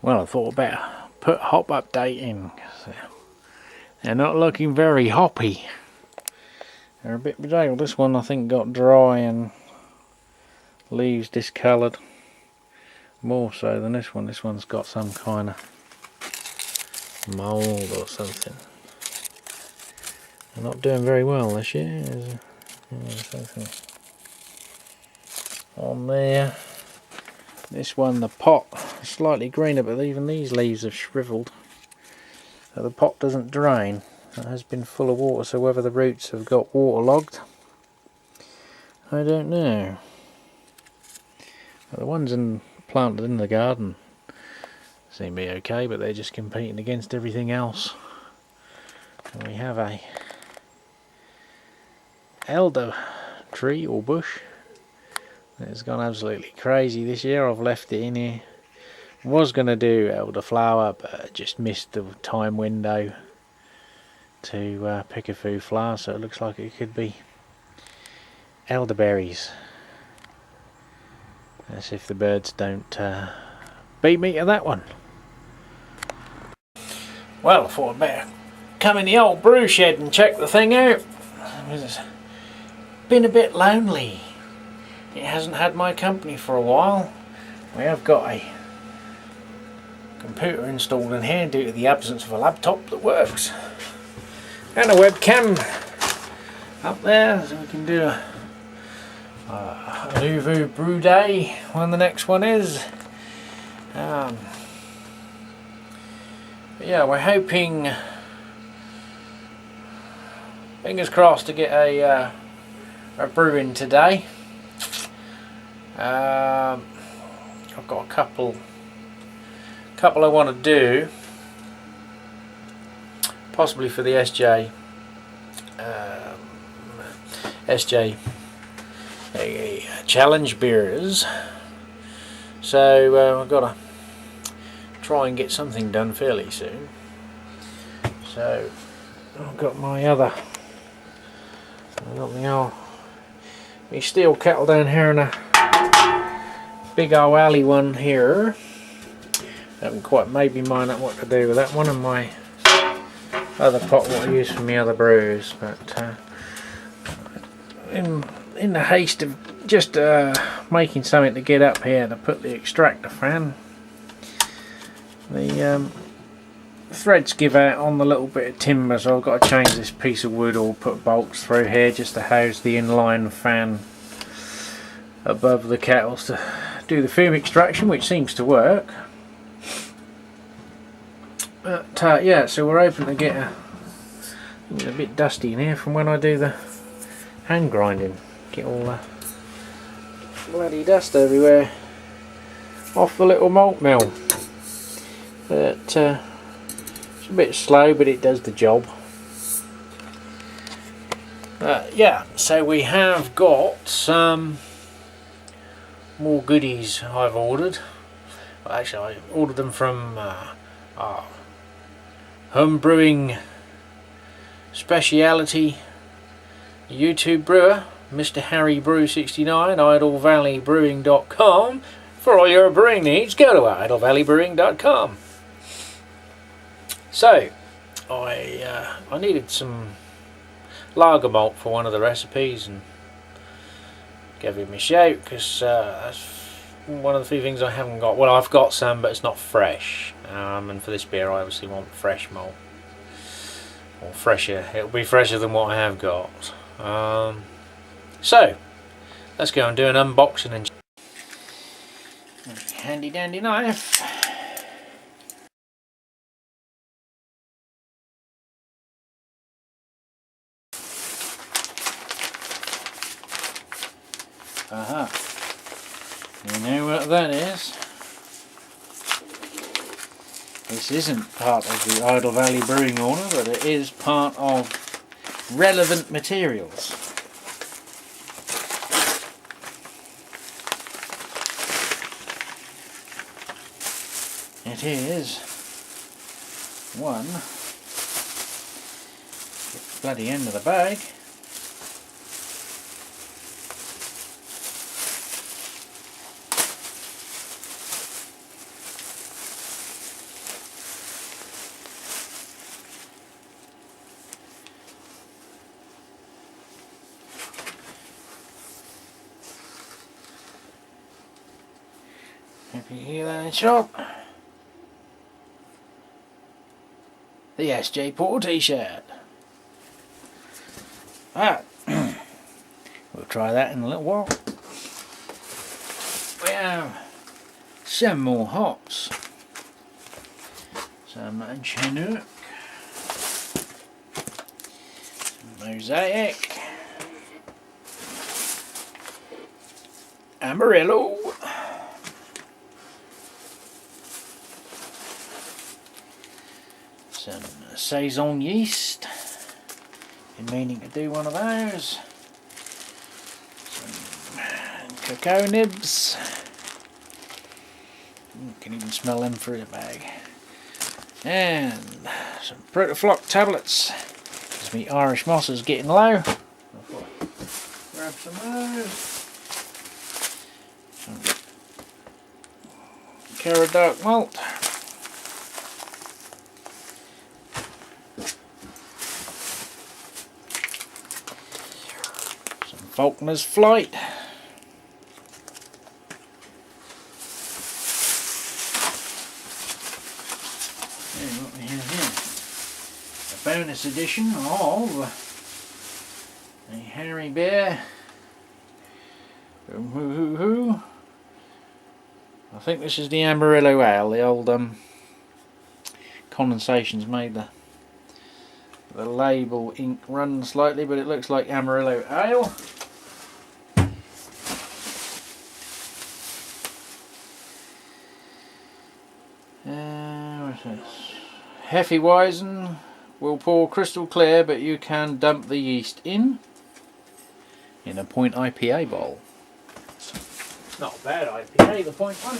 Well, I thought I'd better put hop update in. They're not looking very hoppy. They're a bit bedraggled. This one I think got dry and leaves discoloured more so than this one. This one's got some kind of mould or something. They're not doing very well this year. There's something on there. This one, the pot is slightly greener, but even these leaves have shriveled. So the pot doesn't drain. It has been full of water, so whether the roots have got waterlogged, I don't know. But the ones planted in the garden seem to be okay, but they're just competing against everything else. And we have a elder tree or bush. It's gone absolutely crazy this year. I've left it in here. Was going to do elderflower, but I just missed the time window to pick a few flowers, so it looks like it could be elderberries. As if the birds don't beat me to that one. Well, I thought I'd better come in the old brew shed and check the thing out. It's been a bit lonely. It hasn't had my company for a while. We have got a computer installed in here due to the absence of a laptop that works. And a webcam up there, so we can do a Hbw brew day when the next one is. But yeah, we're hoping, fingers crossed, to get a brew in today. I've got a couple I want to do, possibly for the SJ challenge beers. So I've got to try and get something done fairly soon. So I've got my steel kettle down here and a big old alley one here. Haven't quite made me mind up what to do with that one, and my other pot what I use for my other brews. But in the haste of just making something to get up here to put the extractor fan, the threads give out on the little bit of timber, so I've got to change this piece of wood or put bolts through here just to house the inline fan above the kettles to do the fume extraction, which seems to work. But yeah, so we're hoping to get it's a bit dusty in here from when I do the hand grinding. Get all the bloody dust everywhere off the little malt mill. But it's a bit slow, but it does the job. Yeah, so we have got some more goodies I've ordered. Well, actually, I ordered them from Homebrewing Speciality YouTube brewer, Mr. Harry Brew 69, idlevalleybrewing.com. For all your brewing needs, go to idlevalleybrewing.com. So, I needed some lager malt for one of the recipes and gave him a shout, because that's one of the few things I haven't got. Well, I've got some, but it's not fresh. And for this beer, I obviously want fresh malt, or fresher. It'll be fresher than what I have got. So let's go and do an unboxing and handy dandy knife. Aha. You know what that is? This isn't part of the Idle Valley Brewing order, but it is part of relevant materials. It is one, the bloody end of the bag, If you hear that in shop. The SJ Porter t-shirt. Right. We'll try that in a little while. We have some more hops. Some Chinook. Some Mosaic. Amarillo. Some Saison yeast. Been meaning to do one of those. Some cacao nibs. You can even smell them through the bag. And some Protoflock tablets. Because my Irish moss is getting low. Grab some of those. Some Cara dark malt. Faulkner's Flight. And what we have here, a bonus edition of a Harry Bear. I think this is the Amarillo Ale. The old condensations made the label ink run slightly, but it looks like Amarillo Ale. What's this? Hefeweizen will pour crystal clear, but you can dump the yeast in a Point IPA bowl. Not a bad IPA, the Point one.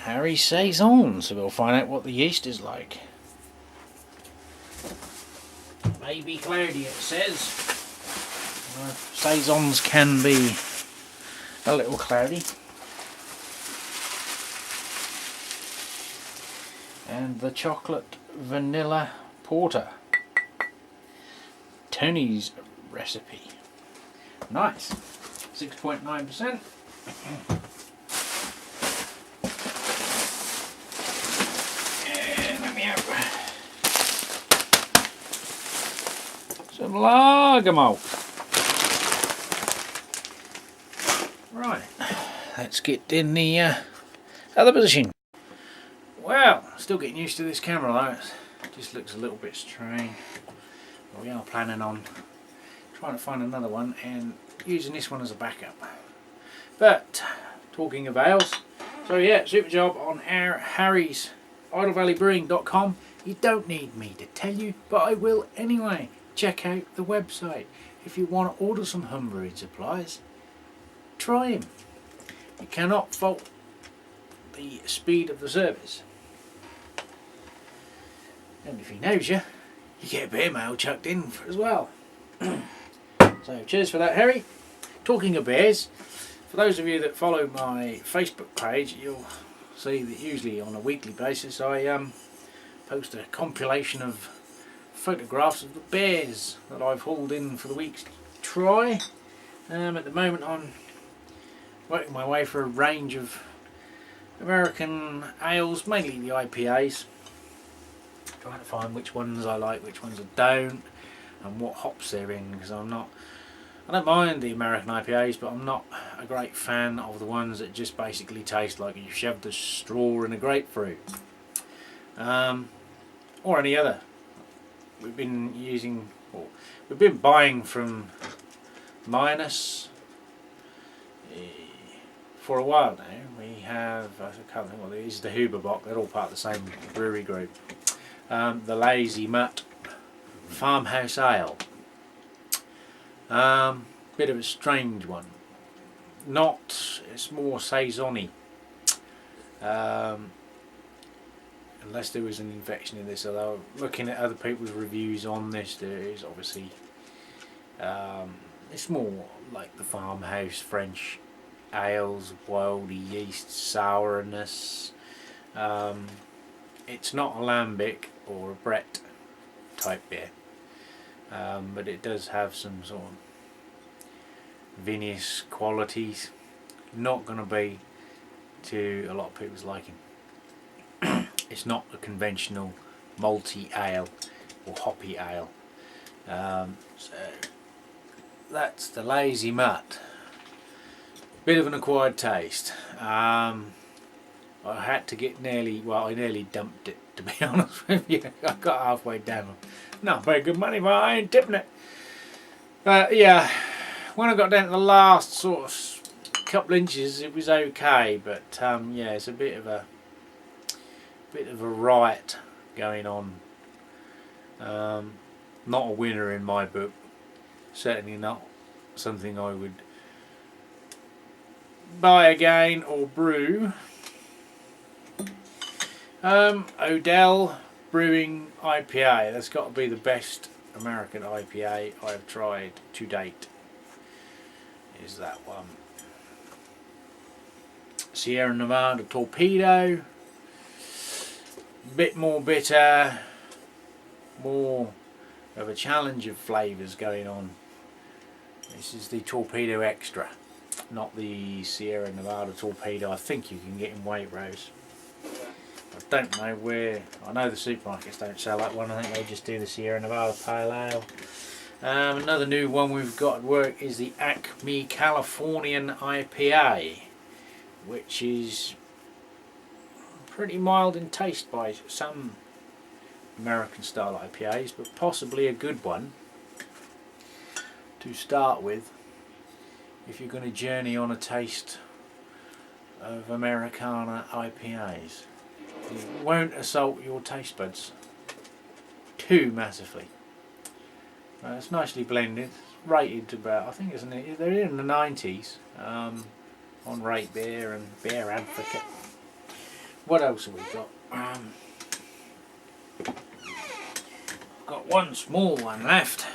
Harry Saison, so we'll find out what the yeast is like. Maybe cloudy, it says. Saisons can be a little cloudy. And the chocolate vanilla porter. Tony's recipe. Nice. 6.9%. And let me have some lager malt. Right, let's get in the other position. Well, still getting used to this camera though. It just looks a little bit strange. But we are planning on trying to find another one and using this one as a backup. But talking of ales, so yeah, super job on our Harry's idlevalleybrewing.com. You don't need me to tell you, but I will anyway. Check out the website. If you want to order some homebrewing supplies, try him. You cannot fault the speed of the service. And if he knows you, you get a beer mail chucked in as well. So cheers for that, Harry. Talking of beers, for those of you that follow my Facebook page, you'll see that usually on a weekly basis I post a compilation of photographs of the beers that I've hauled in for the week's try. At the moment I'm working my way through a range of American ales, mainly the IPAs, trying to find which ones I like, which ones I don't, and what hops they're in, because I don't mind the American IPAs, but I'm not a great fan of the ones that just basically taste like you shoved a straw in a grapefruit, or any other. We've been using, or we've been buying from Minus for a while now. We have, I can't think what it is, the Hbw, they're all part of the same brewery group. The Lazy Mutt Farmhouse Ale. Bit of a strange one. It's more saison-y. Unless there was an infection in this, although looking at other people's reviews on this, there is obviously it's more like the farmhouse French ales, wildy yeast, sourness. It's not a lambic or a Brett type beer, but it does have some sort of vinous qualities. Not going to be to a lot of people's liking. It's not a conventional malty ale or hoppy ale. So that's the Lazy Mutt. Bit of an acquired taste. I had to get I nearly dumped it, to be honest with you. I got halfway down. Not very good money, but I ain't tipping it. But yeah, when I got down to the last sort of couple inches, it was okay. But yeah, it's a bit of a riot going on. Not a winner in my book. Certainly not something I would buy again or brew. Odell Brewing IPA. That's got to be the best American IPA I've tried to date. Is that one. Sierra Nevada Torpedo. Bit more bitter. More of a challenge of flavours going on. This is the Torpedo Extra, not the Sierra Nevada Torpedo I think you can get in Waitrose. I don't know where. I know the supermarkets don't sell that one. I think they just do the Sierra Nevada Pale Ale. Another new one we've got at work is the Acme Californian IPA, which is pretty mild in taste by some American style IPAs, but possibly a good one to start with if you're going to journey on a taste of Americana IPAs. It won't assault your taste buds too massively. It's nicely blended. It's rated about, I think they're in the 90s on Rate Beer and Beer Advocate. What else have we got? Got one small one left,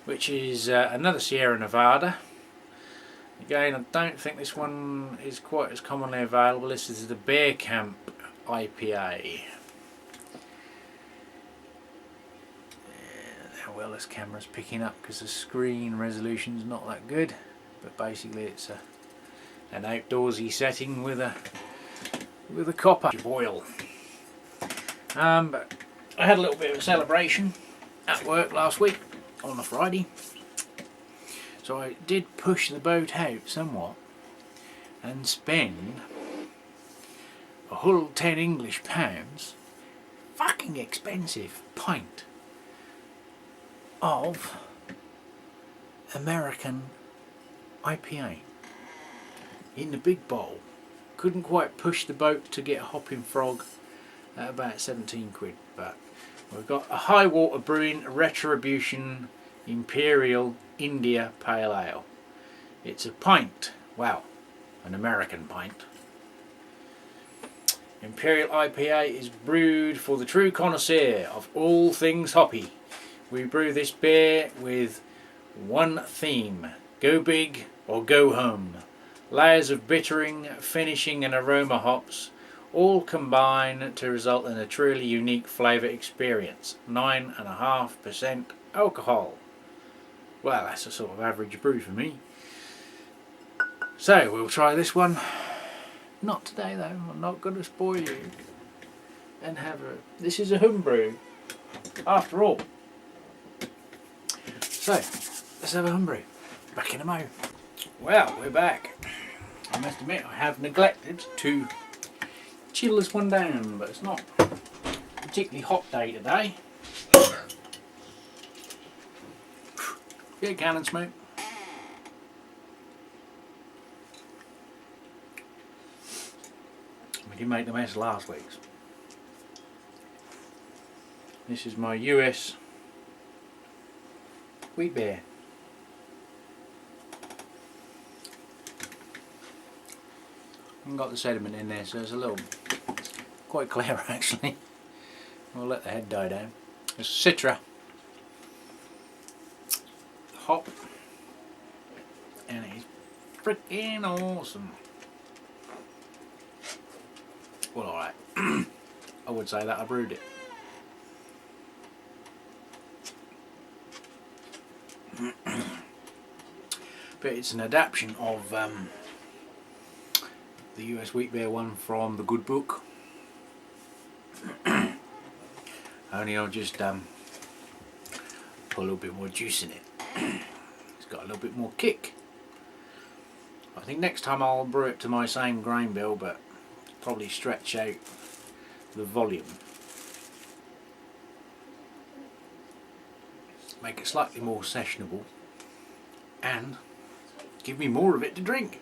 which is another Sierra Nevada. Again, I don't think this one is quite as commonly available. This is the Bear Camp IPA. How well this camera's picking up because the screen resolution's not that good, but basically it's an outdoorsy setting with a copper boil. But I had a little bit of a celebration at work last week on a Friday, so I did push the boat out somewhat and spend a whole 10 English pounds, fucking expensive pint of American IPA in the big bowl. Couldn't quite push the boat to get a Hopping Frog at about 17 quid, but we've got a High Water Brewing Retribution Imperial India Pale Ale. It's a pint, wow, an American pint. Imperial IPA is brewed for the true connoisseur of all things hoppy. We brew this beer with one theme: go big or go home. Layers of bittering, finishing and aroma hops all combine to result in a truly unique flavour experience. 9.5% alcohol. Well, that's a sort of average brew for me. So we'll try this one. Not today though, I'm not going to spoil you and have this is a homebrew after all. So let's have a homebrew. Back in a mo. Well, we're back. I must admit I have neglected to chill this one down, but it's not a particularly hot day today. Bit of cannon smoke. We didn't make the mess last week's. This is my US wheat beer. I haven't got the sediment in there, so it's a little quite clear actually. We'll let the head die down. It's Citra hop, and it's freaking awesome. Well, alright. I would say that I brewed it. But it's an adaptation of the US wheat beer one from the Good Book. Only I'll just put a little bit more juice in it. It's got a little bit more kick. I think next time I'll brew it to my same grain bill, but probably stretch out the volume. Make it slightly more sessionable and give me more of it to drink.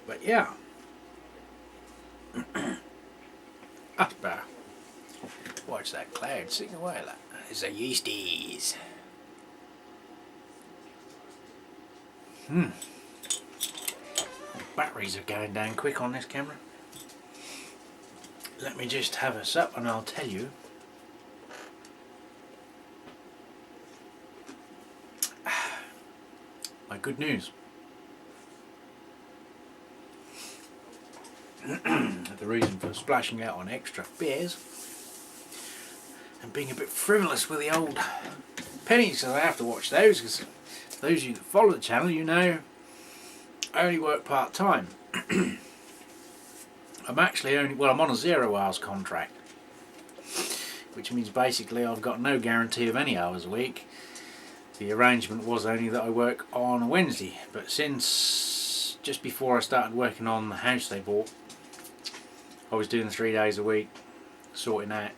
But yeah, that's better. Watch that cloud sitting away like that. It's the yeasties. Batteries are going down quick on this camera. Let me just have a sup and I'll tell you. My good news. The reason for splashing out on extra beers and being a bit frivolous with the old pennies, so I have to watch those, because those of you that follow the channel, you know I only work part-time. I'm actually only, well, I'm on a 0 hours contract, which means basically I've got no guarantee of any hours a week. The arrangement was only that I work on a Wednesday, but since just before I started working on the house they bought, I was doing 3 days a week, sorting out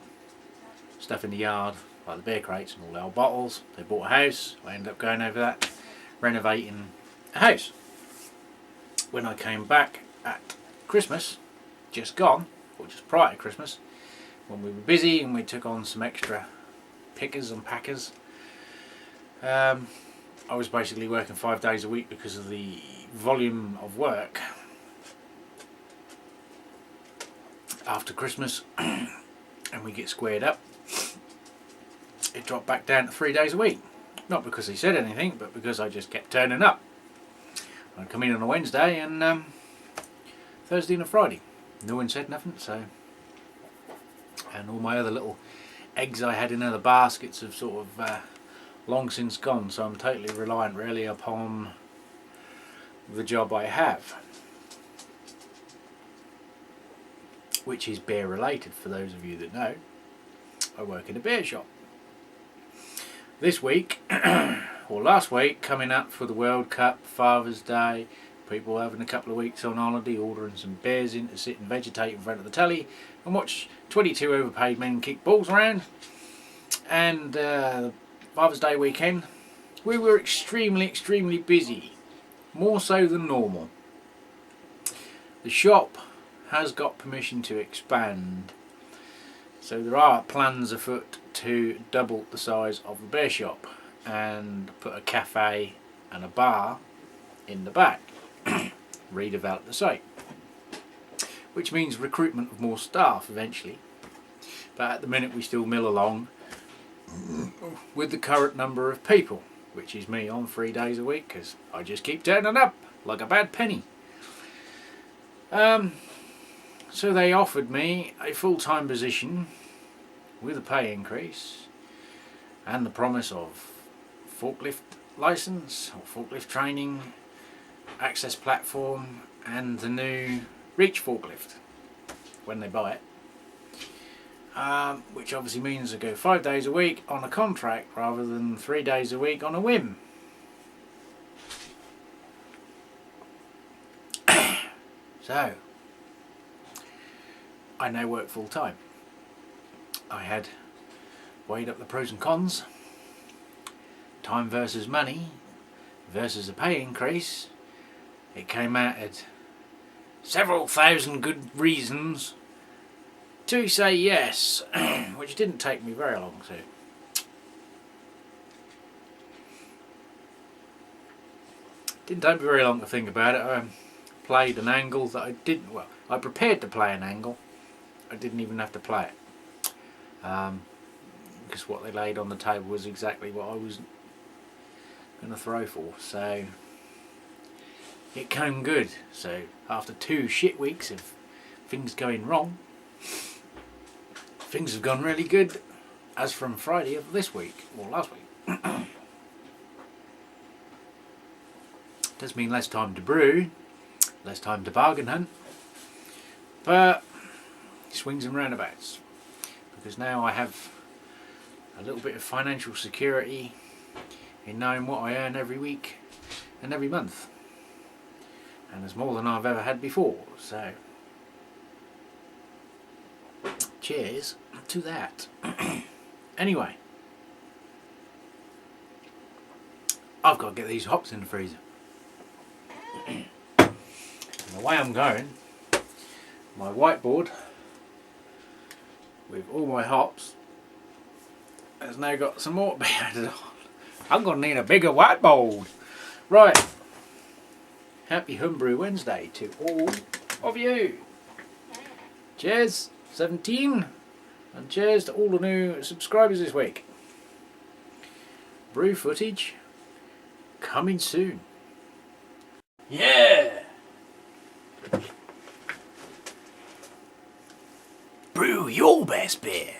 stuff in the yard, like the beer crates and all the old bottles. They bought a house, I ended up going over that, renovating a house. When I came back at Christmas, just gone, or just prior to Christmas, when we were busy and we took on some extra pickers and packers, I was basically working 5 days a week because of the volume of work. After Christmas, and we get squared up, it dropped back down to 3 days a week. Not because he said anything, but because I just kept turning up. I'd come in on a Wednesday and Thursday and a Friday. No one said nothing, so. And all my other little eggs I had in other baskets have sort of long since gone, so I'm totally reliant really upon the job I have, which is beer related. For those of you that know, I work in a beer shop. This week, or last week, coming up for the World Cup, Father's Day, people having a couple of weeks on holiday, ordering some beers in to sit and vegetate in front of the telly and watch 22 overpaid men kick balls around. And Father's Day weekend, we were extremely busy, more so than normal. The shop has got permission to expand, so there are plans afoot to double the size of the beer shop and put a cafe and a bar in the back, redevelop the site, which means recruitment of more staff eventually, but at the minute we still mill along with the current number of people, which is me on 3 days a week, because I just keep turning up like a bad penny. So they offered me a full-time position with a pay increase and the promise of forklift license or forklift training, access platform, and the new reach forklift when they buy it, which obviously means I go 5 days a week on a contract rather than 3 days a week on a whim. So I now work full time. I had weighed up the pros and cons, time versus money versus a pay increase. It came out at several thousand good reasons to say yes, which didn't take me very long to. Didn't take me very long to think about it. I played an angle that I didn't, well, I prepared to play an angle. I didn't even have to play it. Because what they laid on the table was exactly what I was going to throw for. So it came good. So after 2 shit weeks of things going wrong, things have gone really good as from Friday of this week, or last week. Does mean less time to brew, less time to bargain hunt, but swings and roundabouts, because now I have a little bit of financial security in knowing what I earn every week and every month, and it's more than I've ever had before, so cheers to that. Anyway, I've got to get these hops in the freezer. And the way I'm going, my whiteboard with all my hops has now got some more to be added on. I'm going to need a bigger whiteboard. Right, happy Homebrew Wednesday to all of you. Cheers, 17, and cheers to all the new subscribers this week. Brew footage coming soon. Yeah! Brew your best beer.